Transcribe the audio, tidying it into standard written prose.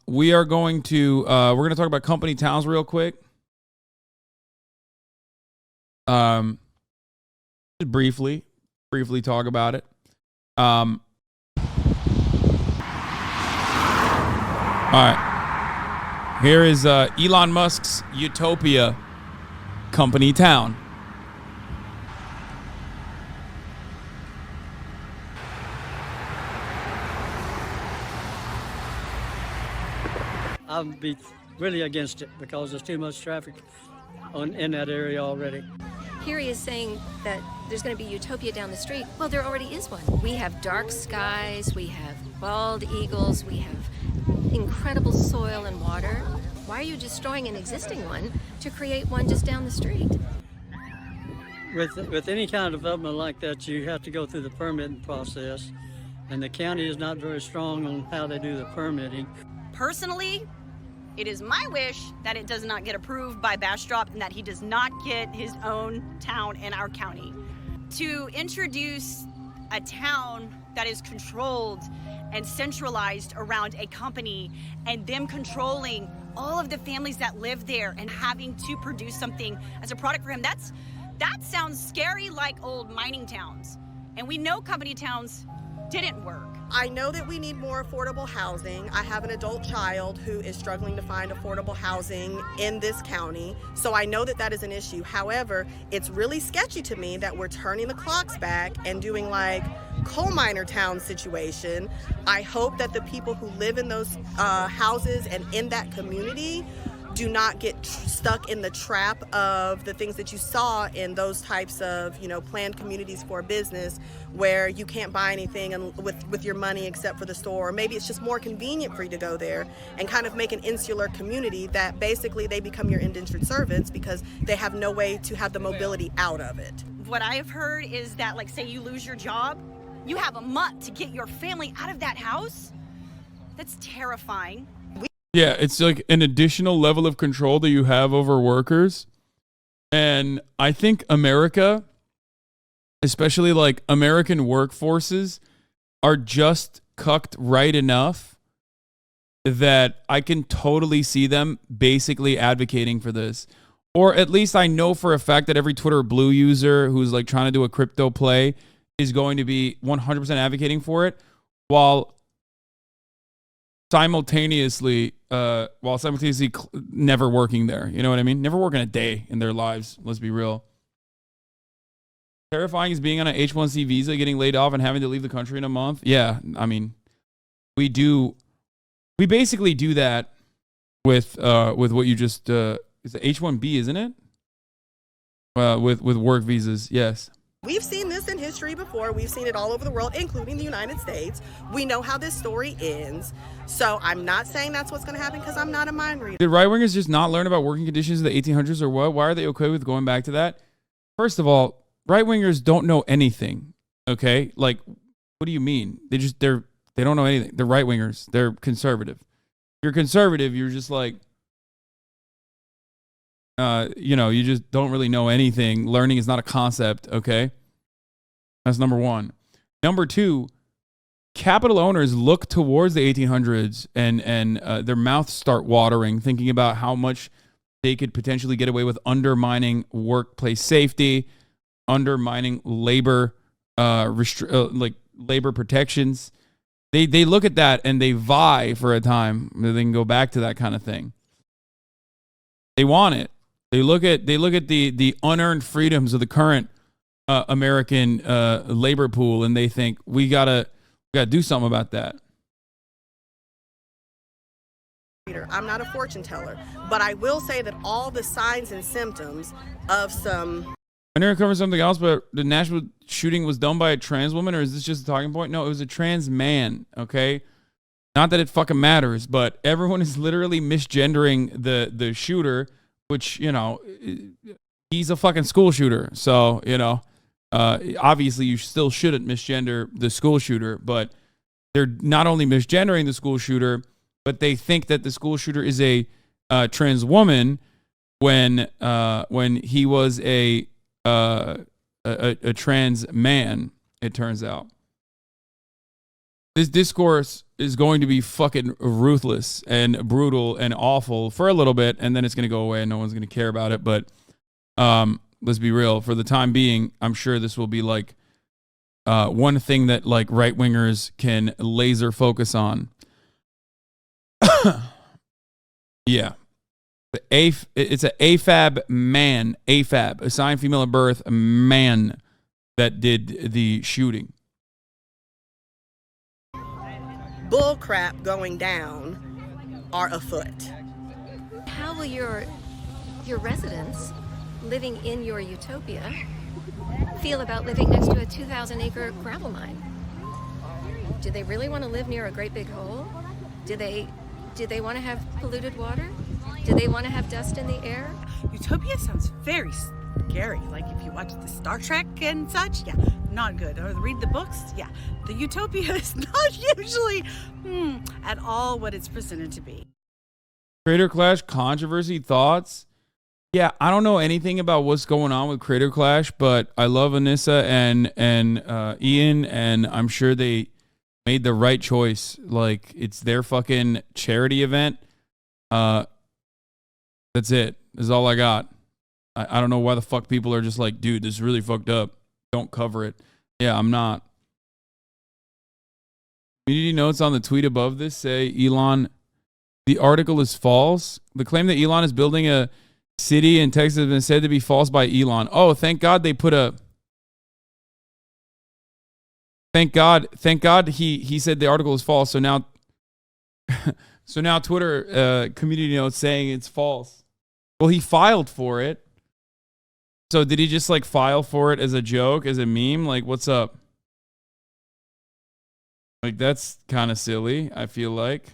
We are going to we're going to talk about company towns real quick. Just briefly talk about it. All right. Here is Elon Musk's Utopia company town. I'll be really against it because there's too much traffic in that area already. Here he is saying that there's going to be Utopia down the street. Well, there already is one. We have dark skies, we have bald eagles, we have incredible soil and water. Why are you destroying an existing one to create one just down the street? With any kind of development like that, you have to go through the permitting process, and the county is not very strong on how they do the permitting. Personally, it is my wish that it does not get approved by Bastrop and that he does not get his own town in our county. To introduce a town that is controlled and centralized around a company and them controlling all of the families that live there and having to produce something as a product for him, that sounds scary, like old mining towns. And we know company towns didn't work. I know that we need more affordable housing. I have an adult child who is struggling to find affordable housing in this county, so I know that that is an issue. However, it's really sketchy to me that we're turning the clocks back and doing like coal miner town situation. I hope that the people who live in those houses and in that community do not get stuck in the trap of the things that you saw in those types of, planned communities for business, where you can't buy anything with your money except for the store. Or maybe it's just more convenient for you to go there and kind of make an insular community that basically they become your indentured servants because they have no way to have the mobility out of it. What I have heard is that, like, say you lose your job, you have a month to get your family out of that house. That's terrifying. Yeah, it's like an additional level of control that you have over workers. And I think America, especially like American workforces, are just cucked right enough that I can totally see them basically advocating for this. Or at least I know for a fact that every Twitter Blue user who's like trying to do a crypto play is going to be 100% advocating for it, while simultaneously never working there. You know what I mean? Never working a day in their lives. Let's be real. Terrifying is being on an H-1C visa, getting laid off, and having to leave the country in a month. Yeah, I mean, we basically do that with what you just it's the H-1B, isn't it? With work visas, yes. We've seen this in history before. We've seen it all over the world, including the United States. We know how this story ends. So I'm not saying that's what's going to happen because I'm not a mind reader. Did right-wingers just not learn about working conditions in the 1800s or what? Why are they okay with going back to that? First of all, right-wingers don't know anything, okay? Like, what do you mean? They don't know anything. They're right-wingers. They're conservative. If you're conservative, you're just like, you just don't really know anything. Learning is not a concept, okay? That's number one. Number two, capital owners look towards the 1800s and their mouths start watering, thinking about how much they could potentially get away with undermining workplace safety, undermining labor, labor protections. They look at that and they vie for a time. They can go back to that kind of thing. They want it. They look at the unearned freedoms of the current American labor pool, and they think we gotta do something about that. I'm not a fortune teller, but I will say that all the signs and symptoms of some. I never covered something else, but the Nashville shooting was done by a trans woman, or is this just a talking point? No, it was a trans man. Okay, not that it fucking matters, but everyone is literally misgendering the shooter. Which, he's a fucking school shooter. So, obviously you still shouldn't misgender the school shooter, but they're not only misgendering the school shooter, but they think that the school shooter is a trans woman when he was a trans man, it turns out. This discourse is going to be fucking ruthless and brutal and awful for a little bit, and then it's going to go away and no one's going to care about it. But let's be real. For the time being, I'm sure this will be like one thing that like right-wingers can laser focus on. Yeah. It's a AFAB man, AFAB, assigned female at birth, man that did the shooting. Bull crap going down are afoot. How will your residents living in your utopia feel about living next to a 2,000-acre gravel mine? Do they really want to live near a great big hole? Do they want to have polluted water? Do they want to have dust in the air? Utopia sounds very scary. Like if you watch the Star Trek and such, yeah, not good. Or read the books, yeah. The Utopia is not usually at all what it's presented to be. Creator Clash controversy thoughts? Yeah, I don't know anything about what's going on with Creator Clash, but I love Anissa and Ian, and I'm sure they made the right choice. Like, it's their fucking charity event. That's it. That's all I got. I don't know why the fuck people are just like, dude, this is really fucked up. Don't cover it. Yeah, I'm not. Community notes on the tweet above this say, Elon, the article is false. The claim that Elon is building a city in Texas has been said to be false by Elon. Oh, thank God they put a... Thank God he said the article is false. So now Twitter community notes saying it's false. Well, he filed for it. So did he just like file for it as a joke, as a meme? Like, what's up? Like, that's kind of silly, I feel like.